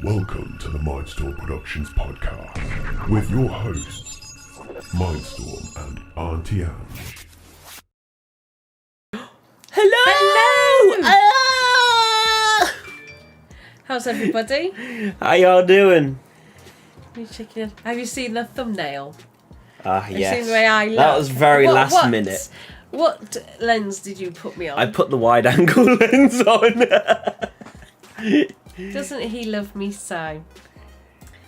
Welcome to the Mindstorm Productions podcast with your hosts, Mindstorm and Auntie Ange. Hello! How's everybody? How y'all doing? Have you seen the thumbnail? Yes. Have you seen the way I look? That was very last minute. What lens did you put me on? I put the wide angle lens on. Doesn't he love me so?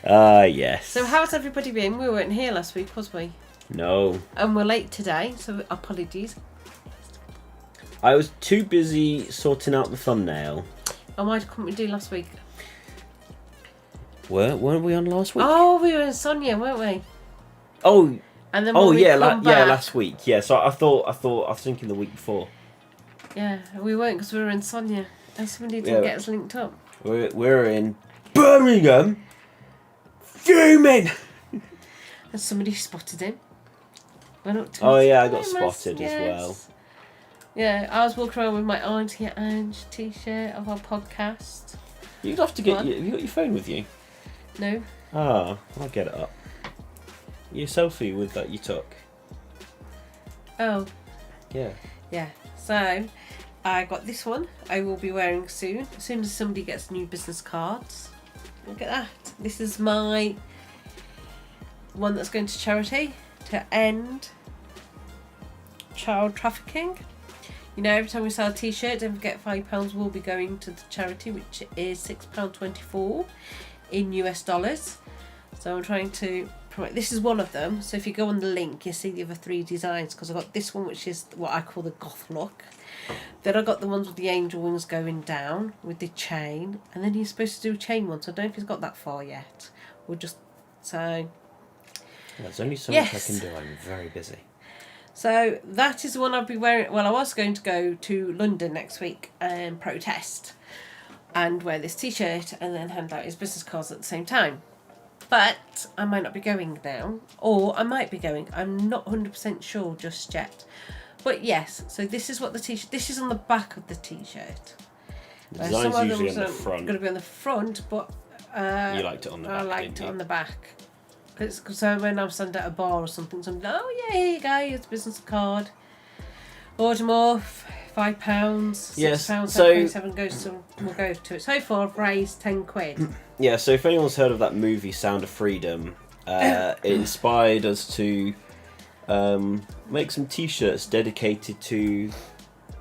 Yes. So how's everybody been? We weren't here last week, was we? No. And we're late today, so apologies. I was too busy sorting out the thumbnail. And why couldn't we do last week? Weren't we on last week? Oh, we were in Sonia, weren't we? Oh. And then last week. Yeah. So I was thinking the week before. Yeah, we weren't because we were in Sonia, and somebody didn't get us linked up. We're in Birmingham, fuming. And somebody spotted him. Went up to Oh us. yeah, I got spotted as well. Yeah, I was walking around with my Auntie Ange t-shirt of our podcast. You'd have to get. Have you got your phone with you? No. Ah, I'll get it up. Your selfie with that you took. Oh. Yeah. Yeah. So, I got this one. I will be wearing soon. As soon as somebody gets new business cards. Look at that. This is my one that's going to charity to end child trafficking. You know, every time we sell a t-shirt, don't forget £5 will be going to the charity, which is £6.24 in US dollars. So I'm trying to promote. This is one of them. So if you go on the link, you see the other three designs, because I got this one, which is what I call the goth look. Then I got the ones with the angel wings going down with the chain, and then he's supposed to do a chain one. So I don't know if he's got that far yet. We'll just There's only so much I can do. I'm very busy. So that is the one I'll be wearing. Well, I was going to go to London next week and protest and wear this t-shirt and then hand out his business cards at the same time. But I might not be going now, or I might be going. I'm not 100% sure just yet. But yes, so this is what the t-shirt. This is on the back of the t-shirt. The design's usually on the front. Going to be on the front, but you liked it on the back. I liked it on the back. So when I'm standing at a bar or something, somebody, oh yeah, here you go, it's a business card. Order more, £5, £6, yes, so £7 goes to, we'll go to it. So far I've raised £10. Yeah, so if anyone's heard of that movie Sound of Freedom, it inspired us to make some t-shirts dedicated to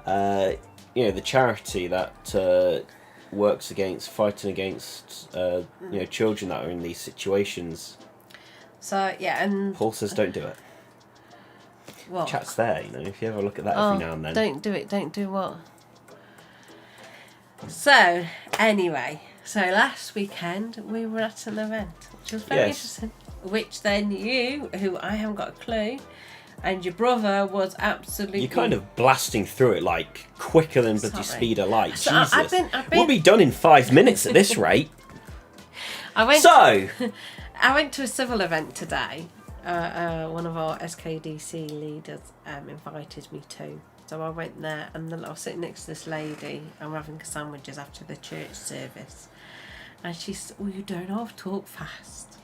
the charity that works fighting against children that are in these situations. So yeah, and Paul says don't do it. What? Chat's there, if you ever look at that every now and then. Don't do it, don't do what? So, anyway, last weekend we were at an event, which was very interesting. Which then you, who I haven't got a clue, and your brother was absolutely... You're kind of blasting through it like quicker than bloody speed of light. So Jesus. I've been... We'll be done in 5 minutes at this rate. I went to a civil event today. One of our SKDC leaders invited me to. So I went there, and then I was sitting next to this lady, and we're having sandwiches after the church service. And she said, well, you don't have to talk fast.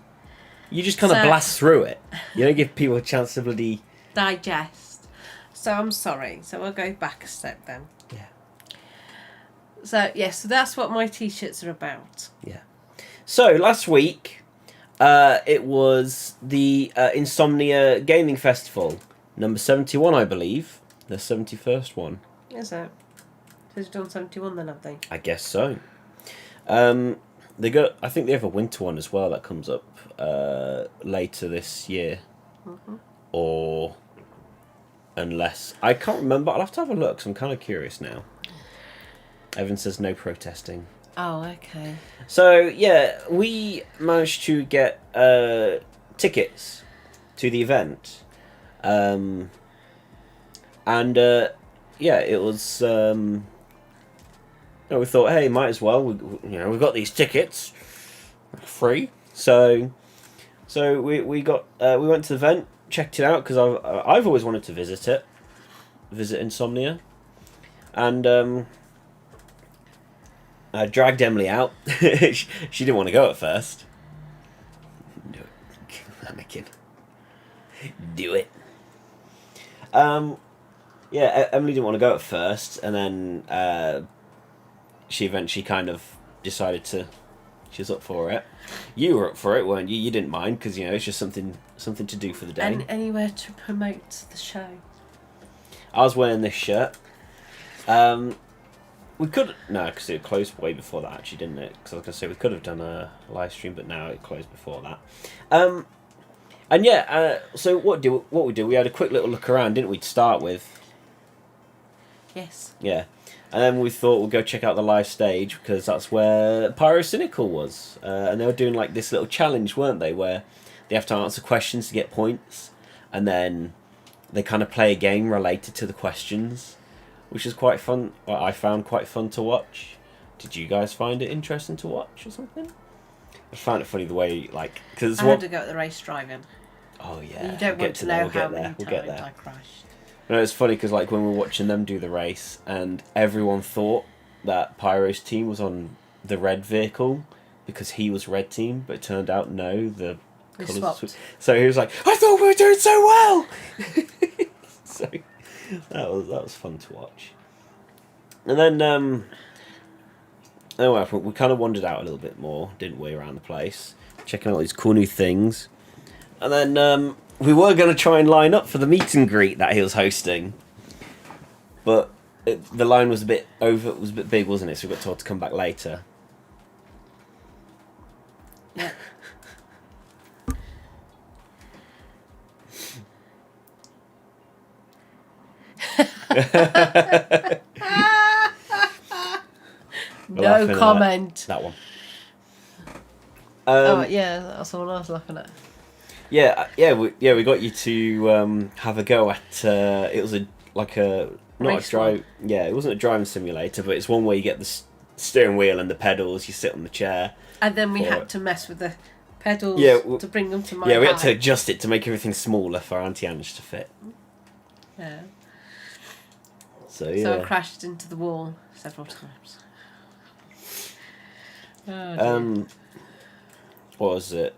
You just kind of blast through it. You don't give people a chance to bloody... digest. So I'm sorry. So I'll go back a step then. Yeah. So, so that's what my t-shirts are about. Yeah. So, last week... it was the Insomnia Gaming Festival, number 71, I believe. The 71st one. Is it? They've done 71 then, have they? I guess so. I think they have a winter one as well that comes up later this year. Mm-hmm. Or unless... I can't remember. I'll have to have a look, 'cause I'm kind of curious now. Evan says no protesting. Oh, okay. So, yeah, we managed to get tickets to the event. It was... we thought, hey, might as well. We've got these tickets. Free. So we went to the event, checked it out, because I've always wanted to visit Insomnia. And I dragged Emily out. She didn't want to go at first. Do it. Anakin. Do it. Yeah, Emily didn't want to go at first, and then she eventually kind of decided she was up for it. You were up for it, weren't you? You didn't mind, because, it's just something to do for the day. And anywhere to promote the show. I was wearing this shirt. We could... No, because it closed way before that, actually, didn't it? Because I was going to say we could have done a live stream, but now it closed before that. And yeah, so what we do, we had a quick little look around, didn't we, to start with? Yes. Yeah. And then we thought we'd go check out the live stage, because that's where Pyrocynical was. And they were doing like this little challenge, weren't they, where they have to answer questions to get points, and then they kind of play a game related to the questions, which is quite fun. Well, I found quite fun to watch. Did you guys find it interesting to watch or something? I found it funny the way, like... Cause I had to go at the race driving. Oh, yeah. You don't want to know how many times I crashed. No, it's funny because, like, when we were watching them do the race, and everyone thought that Pyro's team was on the red vehicle because he was red team, but it turned out no, the colours. So he was like, "I thought we were doing so well." So that was fun to watch. And then anyway, we kind of wandered out a little bit more, didn't we, around the place, checking out all these cool new things, and then we were going to try and line up for the meet and greet that he was hosting, but the line was a bit big, wasn't it? So we got told to come back later. Yeah. No comment. That one. Yeah, that's the one I was laughing at. We got you to have a go at. It was it wasn't a driving simulator, but it's one where you get the steering wheel and the pedals. You sit on the chair, and then we had to mess with the pedals to bring them to my. Yeah, we had to adjust it to make everything smaller for Auntie Ange to fit. Yeah. So yeah. So I crashed into the wall several times. Oh, what was it?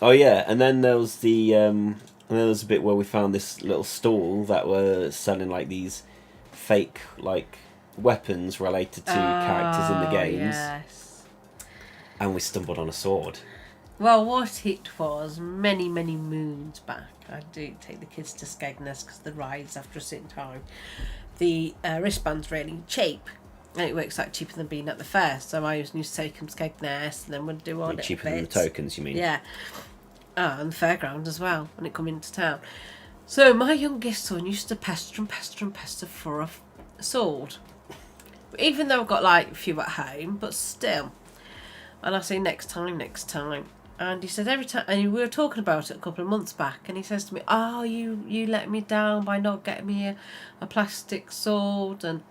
Oh yeah, and then there was a bit where we found this little stall that were selling like these fake like weapons related to characters in the games. Yes. And we stumbled on a sword. Well, what it was, many moons back, I do take the kids to Skegness because the rides after a certain time, the wristband's really cheap. And it works out cheaper than being at the fair. So I used to take them to Skegness and then would do all the cheaper bits. than the tokens, you mean? Yeah. And the fairground as well, when it come into town. So my youngest son used to pester for a sword. Even though I've got like a few at home, but still. And I say next time. And he said every time, and we were talking about it a couple of months back, and he says to me, "Oh, you let me down by not getting me a plastic sword," and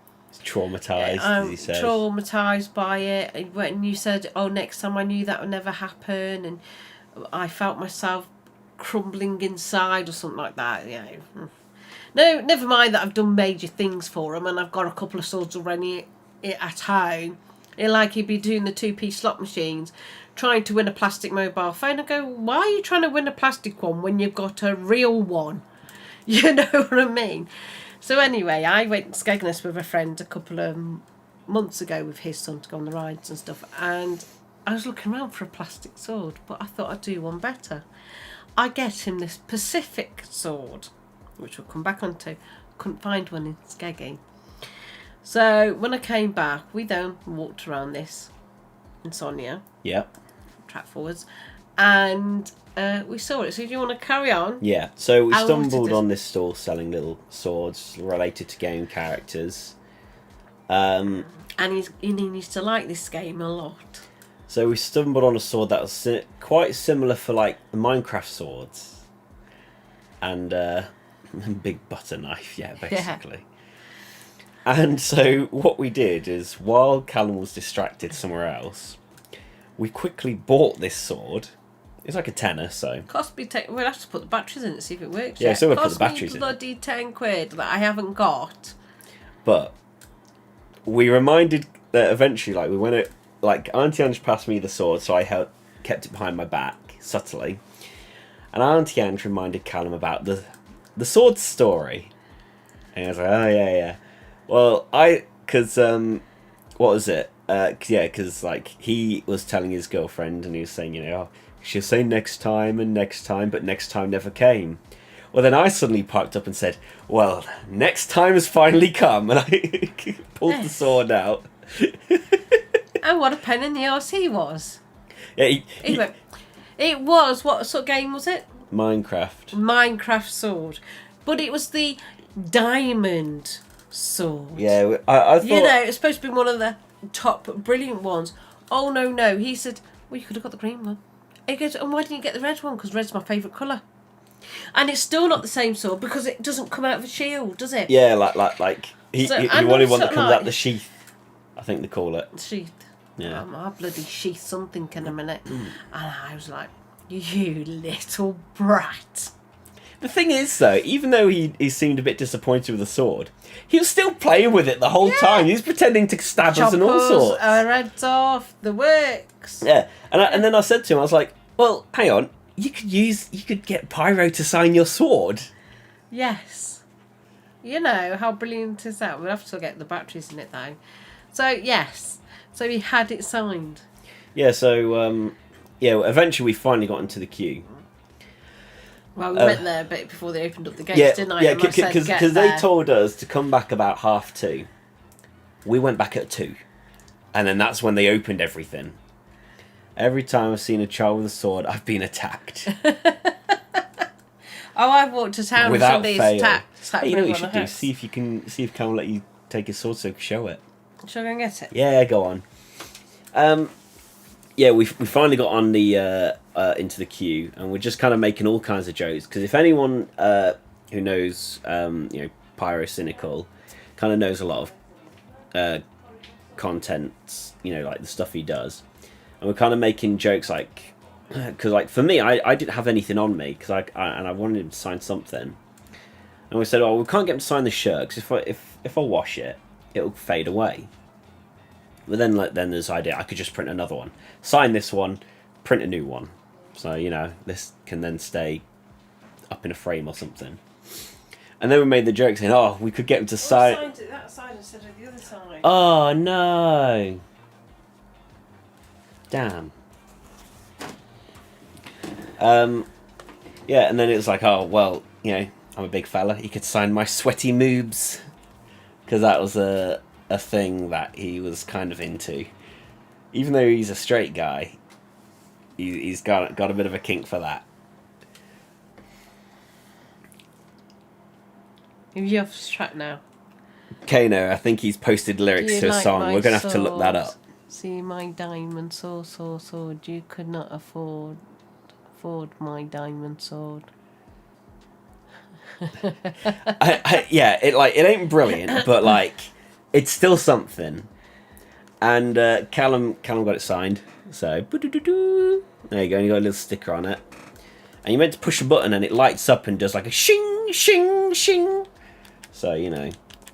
traumatised, as he said. Traumatised by it. When you said, "Oh, next time," I knew that would never happen, and I felt myself crumbling inside or something like that. No, never mind that I've done major things for him, and I've got a couple of swords already at home. Like he'd be doing the 2p slot machines, trying to win a plastic mobile phone. I go, why are you trying to win a plastic one when you've got a real one? You know what I mean? So anyway, I went to Skegness with a friend a couple of months ago with his son to go on the rides and stuff, and I was looking around for a plastic sword, but I thought I'd do one better. I get him this Pacific sword, which we'll come back onto. Couldn't find one in Skeggy. So when I came back, we then walked around this Insomnia. Yeah. Track forwards. And we saw it. So do you want to carry on? Yeah. So we stumbled on this stall selling little swords related to game characters. And he needs to like this game a lot. So we stumbled on a sword that was quite similar for like the Minecraft swords. And big butter knife, basically. Yeah. And so what we did is, while Callum was distracted somewhere else, we quickly bought this sword. It's like a tenner, so... Cost me we'll have to put the batteries in it, see if it works. Yeah, so we'll put the batteries in. Cost me bloody £10 that I haven't got. But we reminded that eventually, like, we went out, like, Auntie Ange passed me the sword, so I kept it behind my back, subtly. And Auntie Ange reminded Callum about the sword story. And I was like, oh, yeah. Well, because, what was it? Because, like, he was telling his girlfriend, and he was saying, she'll say next time, but next time never came. Well, then I suddenly piped up and said, well, next time has finally come. And I pulled the sword out. And what a pain in the arse he was. Yeah, it was, what sort of game was it? Minecraft Sword. But it was the diamond sword. Yeah, I thought... it's supposed to be one of the top brilliant ones. Oh, no. He said, well, you could have got the green one. He goes, and why didn't you get the red one? Because red's my favourite colour. And it's still not the same sword because it doesn't come out of a shield, does it? Yeah, like he wanted one that comes out the sheath. I think they call it. Sheath. Yeah. I'll bloody sheath something in a minute. And I was like, you little brat. The thing is, though, even though he seemed a bit disappointed with the sword, he was still playing with it the whole time. He was pretending to stab us and all sorts. Our heads off, the works. Yeah, and then I said to him, I was like, well, hang on. You could get Pyro to sign your sword. Yes. How brilliant is that? We'll have to get the batteries in it though. So yes. So he had it signed. Yeah, so eventually we finally got into the queue. Well, we went there a bit before they opened up the gates, didn't I? Yeah, because they told us to come back about 2:30. We went back at 2. And then that's when they opened everything. Every time I've seen a child with a sword, I've been attacked. I've walked to town without somebody's fail. attacked. Hey, you know what you should do? See if Callum will let you take his sword so you can show it. Shall I go and get it? Yeah, go on. We finally got on the into the queue, and we're just kind of making all kinds of jokes, because if anyone who knows Pyrocynical kind of knows a lot of content, like the stuff he does, and we're kind of making jokes like, because like for me, I didn't have anything on me because I wanted him to sign something, and we said, oh, we can't get him to sign the shirt because if I wash it, it'll fade away. But then there's this idea, I could just print another one, sign this one, print a new one, so this can then stay up in a frame or something. And then we made the joke saying, oh, we could get him to sign. I signed it that side instead of the other side. Oh no! Damn. And then it was like, oh well, I'm a big fella. He could sign my sweaty moobs, because that was a thing that he was kind of into. Even though he's a straight guy, he's got a bit of a kink for that. You're off track now. Kano, I think he's posted lyrics to a song. We're going to have to look that up. See my diamond sword. You could not afford my diamond sword. It ain't brilliant, but it's still something. And Callum got it signed. So there you go. And you got a little sticker on it. And you meant to push a button and it lights up and does like a shing, shing, shing. So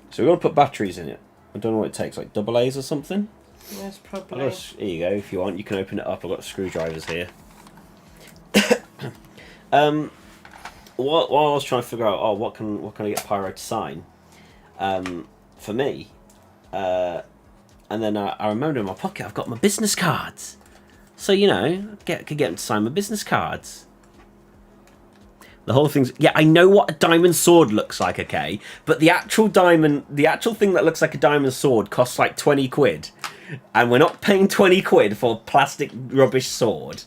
so we're gonna put batteries in it. I don't know what it takes, like double A's or something. Yes, probably. Here you go. If you want, you can open it up. I've got screwdrivers here. While I was trying to figure out, what can I get Pyro to sign? For me, and then I remembered in my pocket I've got my business cards. So could get him to sign my business cards. The whole thing's... Yeah, I know what a diamond sword looks like, okay? But the actual thing that looks like a diamond sword costs like 20 quid. And we're not paying 20 quid for a plastic rubbish sword.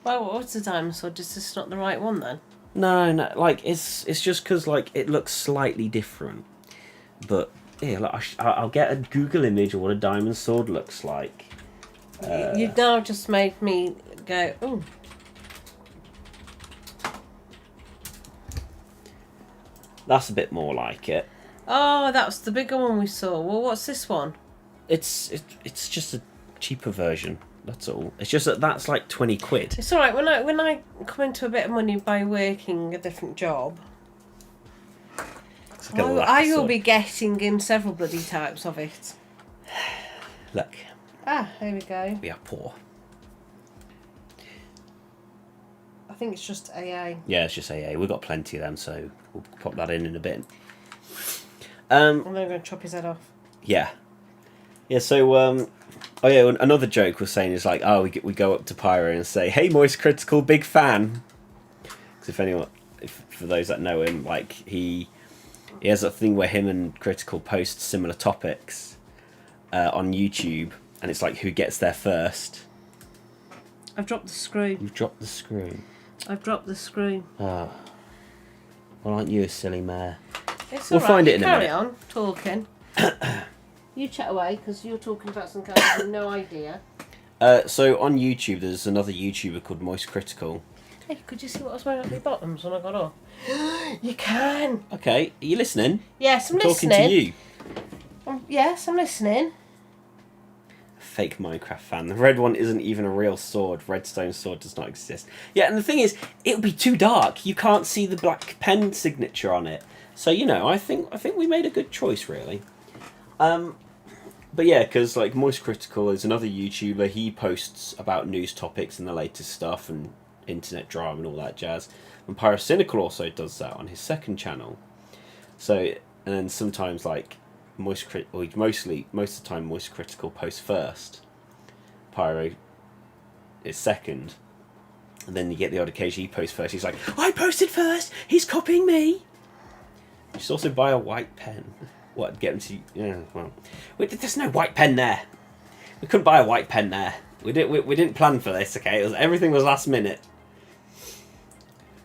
Well, what's a diamond sword? Is this not the right one then? No, it's just because it looks slightly different. But yeah, I'll get a Google image of what a diamond sword looks like. You've now just made me go, ooh. That's a bit more like it. Oh, that's the bigger one we saw. Well, what's this one? It's just a cheaper version. That's all. It's just that's like 20 quid. It's all right. When I come into a bit of money by working a different job, I will be getting him several bloody types of it. Look, Ah, here we go. we are poor. I think it's just AA. Yeah, it's just AA. We've got plenty of them, so we'll pop that in a bit. I'm then going to chop his head off. Yeah. Yeah, so, oh yeah, another joke we're saying is like, oh, we go up to Pyro and say, hey, Moist Critical, big fan. Because for those that know him, like, he has a thing where him and Critical post similar topics on YouTube, and it's like, who gets there first? I've dropped the screw. You've dropped the screw. I've dropped the screw. Oh. Well, aren't you a silly mare? It's We'll all right. find it in a Carry minute. on talking. You chat away because you're talking about something I have no idea. So on YouTube, there's another YouTuber called Moist Critical. Hey, could you see what I was wearing at my bottoms when I got off? You can. Okay, are you listening? Yes, I'm talking listening. to you. Yes, I'm listening. Fake Minecraft fan. The red one isn't even a real sword. Redstone sword does not exist. Yeah, and the thing is, it'll be too dark. You can't see the black pen signature on it. So I think we made a good choice, really. But yeah, because like Moist Critical is another YouTuber. He posts about news topics and the latest stuff and internet drama and all that jazz. And Pyrocynical also does that on his second channel. So, and then sometimes like most of the time Moist Critical posts first. Pyro is second. And then you get the odd occasion he posts first. He's like, I posted first. He's copying me. You should also buy a white pen. What, get him to... Yeah, well... There's no white pen there. We couldn't buy a white pen there. We didn't plan for this, okay? Everything was last minute.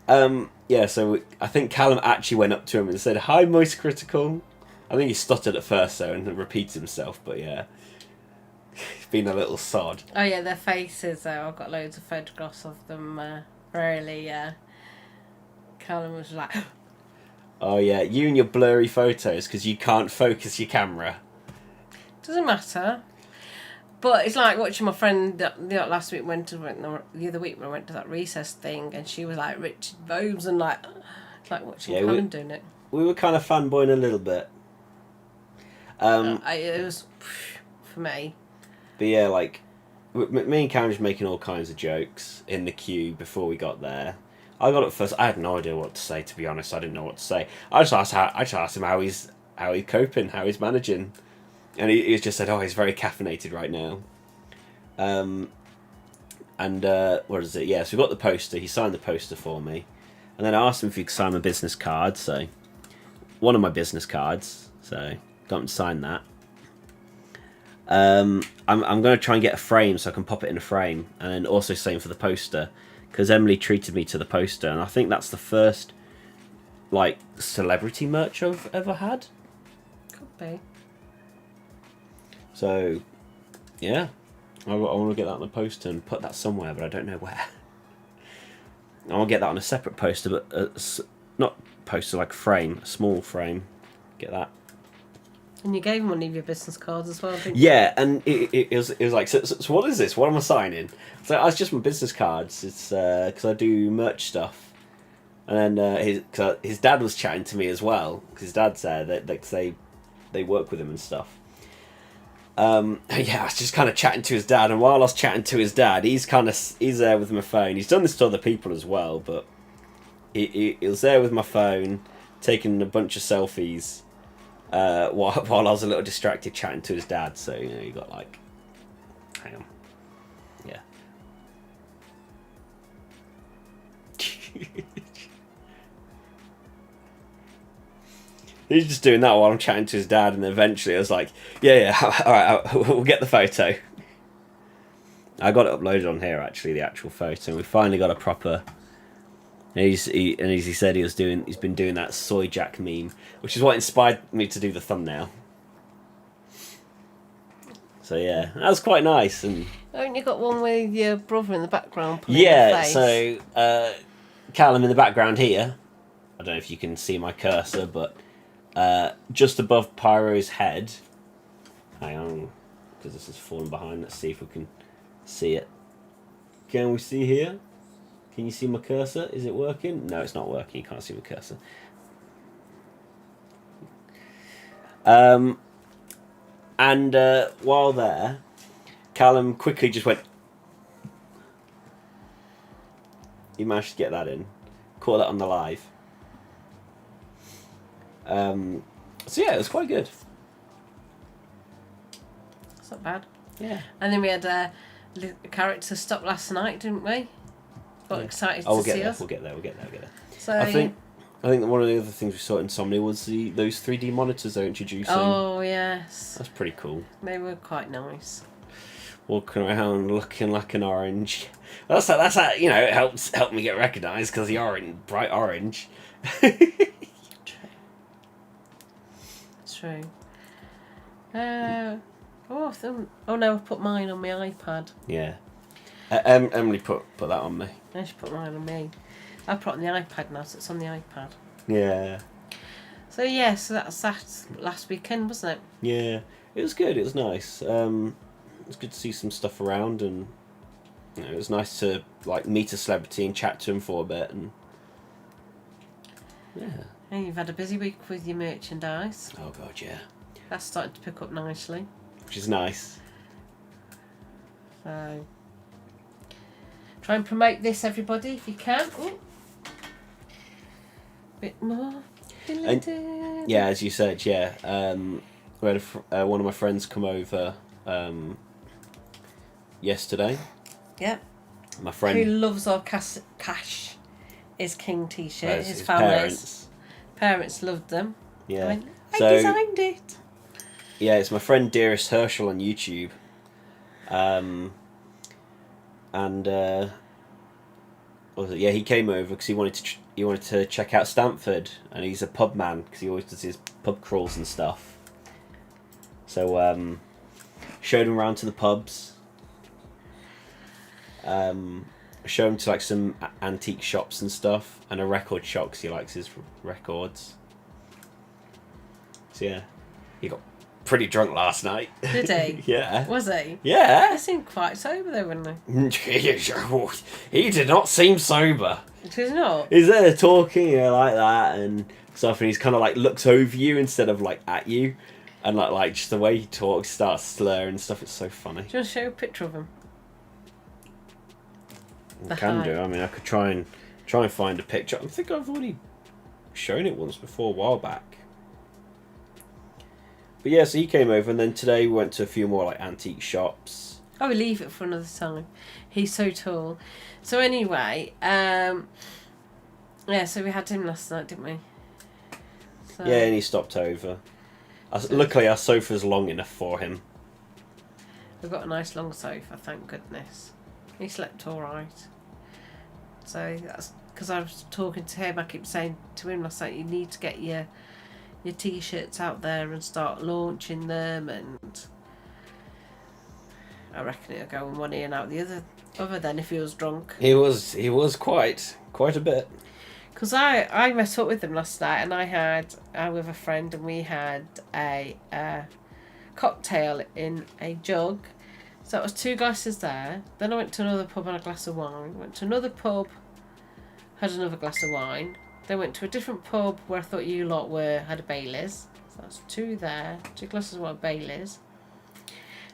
Yeah, so I think Callum actually went up to him and said, hi, Moist Critical. I think he stuttered at first, though, and repeats himself, but yeah. He's been a little sod. Oh, yeah, their faces, though. I've got loads of photographs of them. Really, Callum was like... Oh, yeah, you and your blurry photos, because you can't focus your camera. Doesn't matter. But it's like watching my friend last week the other week when I went to that recess thing, and she was like Richard Bobes and like it's like watching Callum doing it. We were kind of fanboying a little bit. It was for me. But yeah, like me and Karen was making all kinds of jokes in the queue before we got there. I got up first. I had no idea what to say, to be honest. I didn't know what to say. I just asked him how he's coping, how he's managing. And he just said, oh, he's very caffeinated right now. What is it? Yeah, so we got the poster. He signed the poster for me. And then I asked him if he could sign my business card. So, one of my business cards. So, got him to sign that. I'm going to try and get a frame so I can pop it in a frame. And then also same for the poster. Because Emily treated me to the poster. And I think that's the first, like, celebrity merch I've ever had. Could be. So, yeah, I want to get that on a poster and put that somewhere, but I don't know where. I want to get that on a separate poster, but not poster, like frame, a small frame. Get that. And you gave him one of your business cards as well, didn't you? Yeah, and it was like, so what is this? What am I signing? So it's just my business cards. It's because I do merch stuff. And then his dad was chatting to me as well, because his dad's there. They work with him and stuff. Yeah, I was just kind of chatting to his dad, and while I was chatting to his dad, he's there with my phone. He's done this to other people as well, but he was there with my phone, taking a bunch of selfies, while I was a little distracted chatting to his dad. So you got like, hang on, yeah. He's just doing that while I'm chatting to his dad, and eventually I was like, yeah, all right, we'll get the photo. I got it uploaded on here, actually, the actual photo, and we finally got a proper... And as he said, he's been doing that Soy Jack meme, which is what inspired me to do the thumbnail. So yeah, that was quite nice. And Haven't you got one with your brother in the background? yeah, so Callum in the background here. I don't know if you can see my cursor, but just above Pyro's head. Hang on, because this is falling behind. Let's see if we can see it. Can we see here? Can you see my cursor? Is it working? No, it's not working. You can't see my cursor. And while there, Callum quickly just went. He managed to get that in. Caught that on the live. So yeah, it was quite good. It's not bad. Yeah. And then we had a character stop last night, didn't we? Got excited to see us. We'll get there. So I think that one of the other things we saw at Insomnia was those 3D monitors they're introducing. Oh yes. That's pretty cool. They were quite nice. Walking around looking like an orange. That's how, you know, it helped me get recognised because the bright orange. True. Oh no, I've put mine on my iPad. Yeah. Emily put that on me. I should put mine on me. I put it on the iPad now, so it's on the iPad. Yeah. So yeah, so that's that last weekend, wasn't it? Yeah. It was good. It was nice. It was good to see some stuff around, and you know, it was nice to like meet a celebrity and chat to him for a bit, and yeah. And you've had a busy week with your merchandise. Oh god, yeah. That's starting to pick up nicely. Which is nice. So try and promote this, everybody, if you can. Ooh. Bit more. And, yeah, as you said, yeah. We had one of my friends come over yesterday. Yep. My friend who loves our cash is King t-shirt. His parents. Parents loved them. Yeah. I designed it. Yeah, it's my friend Dearest Herschel on YouTube. And what was it? Yeah, he came over because he wanted to check out Stamford, and he's a pub man because he always does his pub crawls and stuff. So showed him around to the pubs. Show him to like some antique shops and stuff, and a record shop because he likes his records. So yeah, he got pretty drunk last night. Did he? Yeah. Was he? Yeah. He seemed quite sober though, wasn't He did not seem sober. he? Did not? He's there talking, you know, like that and stuff, and he's kind of like looks over you instead of like at you, and like just the way he talks, starts slurring and stuff. It's so funny. Do you want to show a picture of him? I can do. I mean, I could try and find a picture. I think I've already shown it once before, a while back. But yeah, so he came over, and then today we went to a few more like antique shops. Oh, we leave it for another time. He's so tall. So anyway, yeah, so we had him last night, didn't we? So, Yeah, and he stopped over. Luckily, our sofa's long enough for him. we've got a nice long sofa, thank goodness. He slept all right. So that's because I was talking to him. I keep saying to him last night, you need to get your t-shirts out there and start launching them, and I reckon it'll go in one ear and out the other then if he was drunk. He was quite a bit. Because I met up with him last night, and I with a friend, and we had a cocktail in a jug. So it was 2 glasses there. Then I went to another pub and a glass of wine. Went to another pub, had another glass of wine. Then went to a different pub where I thought you lot had a Baileys. So that's 2 there. 2 glasses of wine, Baileys.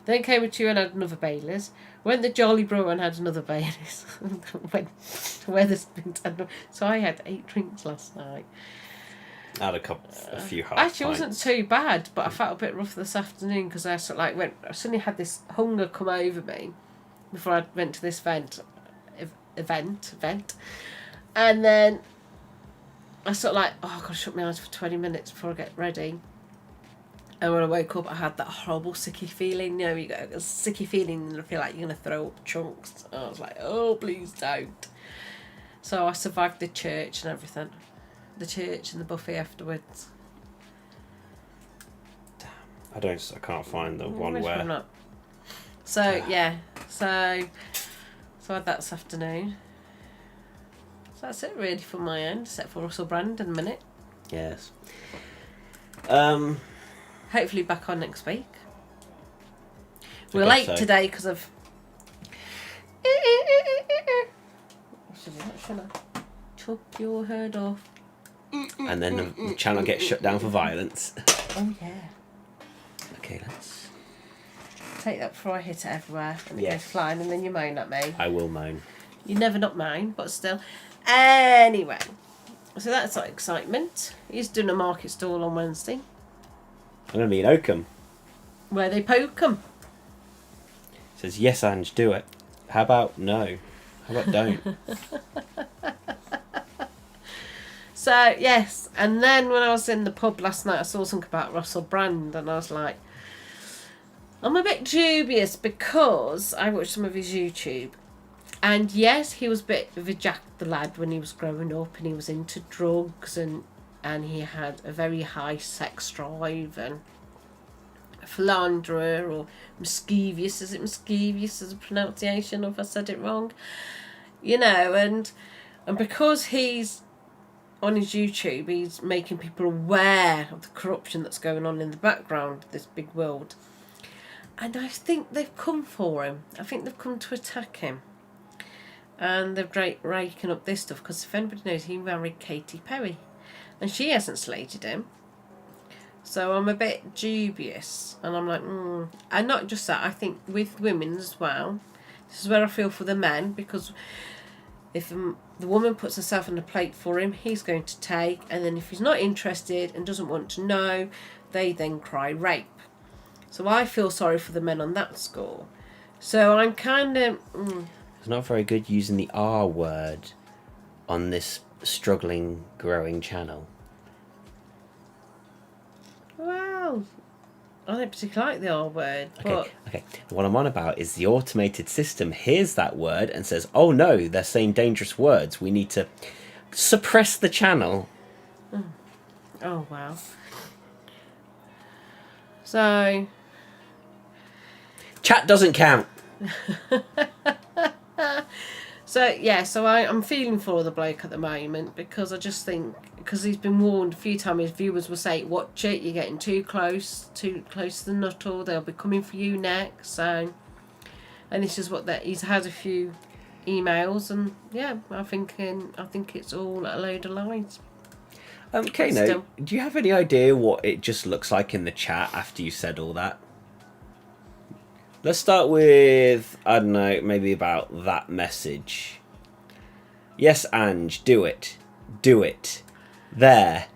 Then came to you and had another Baileys. Went to Jolly Brewer and had another Baileys. Went to Wetherspoons. So I had 8 drinks last night. I had a few half Actually, it pints. wasn't too bad, but I felt a bit rough this afternoon because I sort of like I suddenly had this hunger come over me before I went to this event, and then I sort of like, oh, I've got to shut my eyes for 20 minutes before I get ready. And when I woke up, I had that horrible sicky feeling. You know, you get a sicky feeling and I feel like you're going to throw up chunks. And I was like, oh, please don't. So I survived the church and everything. The church and the buffet afterwards. I can't find the one where. Not. So yeah, so I had that this afternoon. So that's it really from my end, except for Russell Brand in a minute. Yes. Hopefully back on next week. We're late today because of. Should I chop your head off? And then the channel gets shut down for violence. Oh yeah. Okay, let's take that before I hit it everywhere and it Yes. goes flying, and then you moan at me. I will moan. You never not moan, but still. Anyway, so that's like excitement. He's doing a market stall on Wednesday I'm going to be in Oakham. where they poke 'em. Says, yes, Ange, do it. How about no? How about don't? So, yes, and then when I was in the pub last night, I saw something about Russell Brand, and I was like, I'm a bit dubious because I watched some of his YouTube. And yes, he was a bit of a Jack the Lad when he was growing up, and he was into drugs, and he had a very high sex drive, and a philanderer, or mischievous. Is it mischievous as a pronunciation, or if I said it wrong? You know, and because he's on his YouTube, he's making people aware of the corruption that's going on in the background of this big world. And I think they've come for him. I think they've come to attack him. And they're raking up this stuff, because if anybody knows, he married Katy Perry. And she hasn't slated him. So I'm a bit dubious. And I'm like, And not just that, I think with women as well, this is where I feel for the men, because if the woman puts herself on the plate for him, he's going to take. And then if he's not interested and doesn't want to know, they then cry rape. So I feel sorry for the men on that score. So I'm kind of... It's not very good using the R word on this struggling, growing channel. Well, I don't particularly like the R word. But Okay. What I'm on about is the automated system hears that word and says, oh no, they're saying dangerous words. We need to suppress the channel. Oh, wow. So... Chat doesn't count. So I'm feeling for the bloke at the moment, because I just think, because he's been warned a few times, his viewers will say, watch it, you're getting too close to the nuttall, they'll be coming for you next. So, and this is what he's had a few emails, and yeah, I think it's all a load of lies. Kano, do you have any idea what it just looks like in the chat after you said all that? Let's start with, I don't know, maybe about that message. Yes, Ange, do it. Do it. There.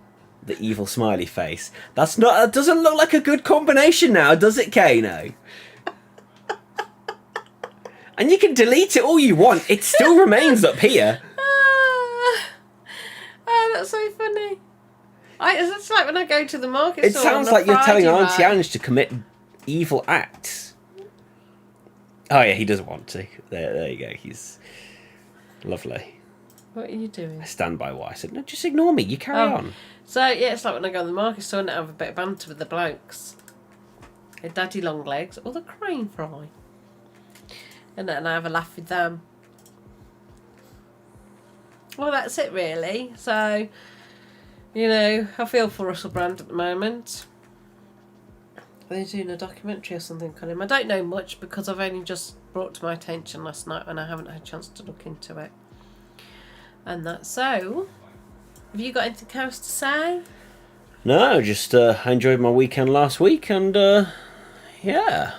The evil smiley face. That doesn't look like a good combination now, does it, Kano? And you can delete it all you want. It still remains up here. Oh, that's so funny. It's like when I go to the market It store sounds on a like you're telling Friday Auntie night. Ange to commit evil acts. Oh yeah, he doesn't want to. There you go. He's lovely. What are you doing? I stand by what I said. No, just ignore me. You carry on. So yeah, it's like when I go to the market store and I have a bit of banter with the blokes. A daddy long legs or the crane fry. And then I have a laugh with them. Well, that's it really. So, you know, I feel for Russell Brand at the moment. They're doing a documentary or something on him. I don't know much because I've only just brought to my attention last night and I haven't had a chance to look into it. And that's so. Have you got anything else to say? No, just I enjoyed my weekend last week and yeah.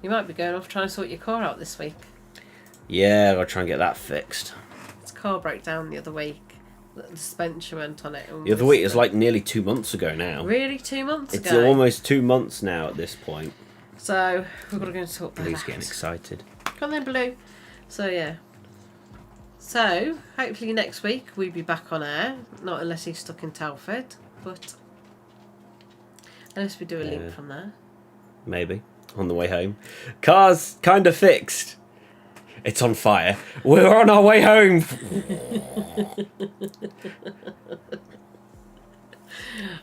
You might be going off trying to sort your car out this week. Yeah, I'll try and get that fixed. Its car broke down the other week. The suspension went on it. The other week is like nearly 2 months ago now. Really, 2 months It's ago? almost 2 months now at this point. So, we've got to go and sort that Blue's out. getting excited. Come on then, Blue. So, yeah. So, hopefully next week we'll be back on air. Not unless he's stuck in Telford. But, unless we do a link from there. Maybe. On the way home. Car's kind of fixed. It's on fire. We're on our way home.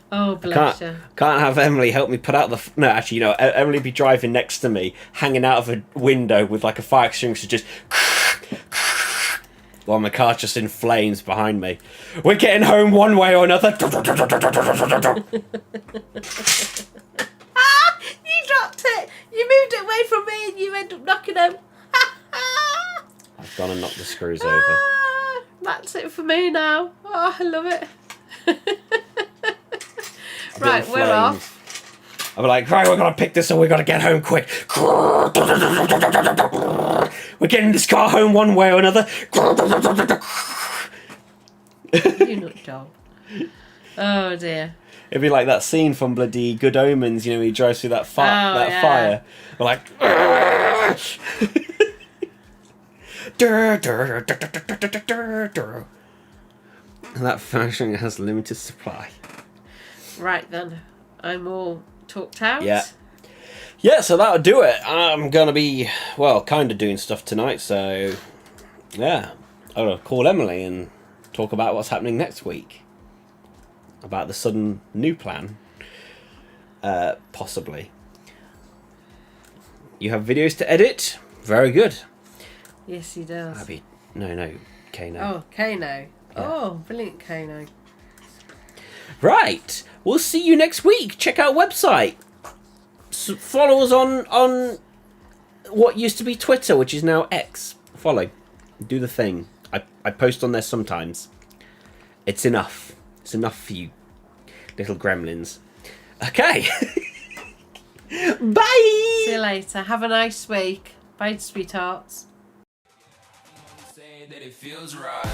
Oh, bless you. Can't have Emily help me put out the... No, actually, you know, Emily be driving next to me, hanging out of a window with like a fire extinguisher just... while my car's just in flames behind me. We're getting home one way or another. You dropped it! You moved it away from me and you ended up knocking him. I've gone and knocked the screws over. That's it for me now. Oh, I love it. Right, we're off. I'm like, right, we're gonna pick this up. We gotta get home quick. We're getting this car home one way or another. You nut job. Oh dear. It'd be like that scene from bloody Good Omens. You know, he drives through that fire. We're like. And that function has limited supply. Right then, I'm all talked out. Yeah, so that'll do it. I'm gonna be, well, kind of doing stuff tonight, so yeah. I'm gonna call Emily and talk about what's happening next week. About the sudden new plan. Possibly. You have videos to edit? Very good. Yes, he does. Abby, no, Kano. Oh, Kano. Yeah. Oh, brilliant Kano. Right, we'll see you next week. Check out website. Follow us on what used to be Twitter, which is now X. Follow. Do the thing. I post on there sometimes. It's enough. It's enough for you little gremlins. Okay. Bye! See you later. Have a nice week. Bye, sweethearts. Saying that it feels right.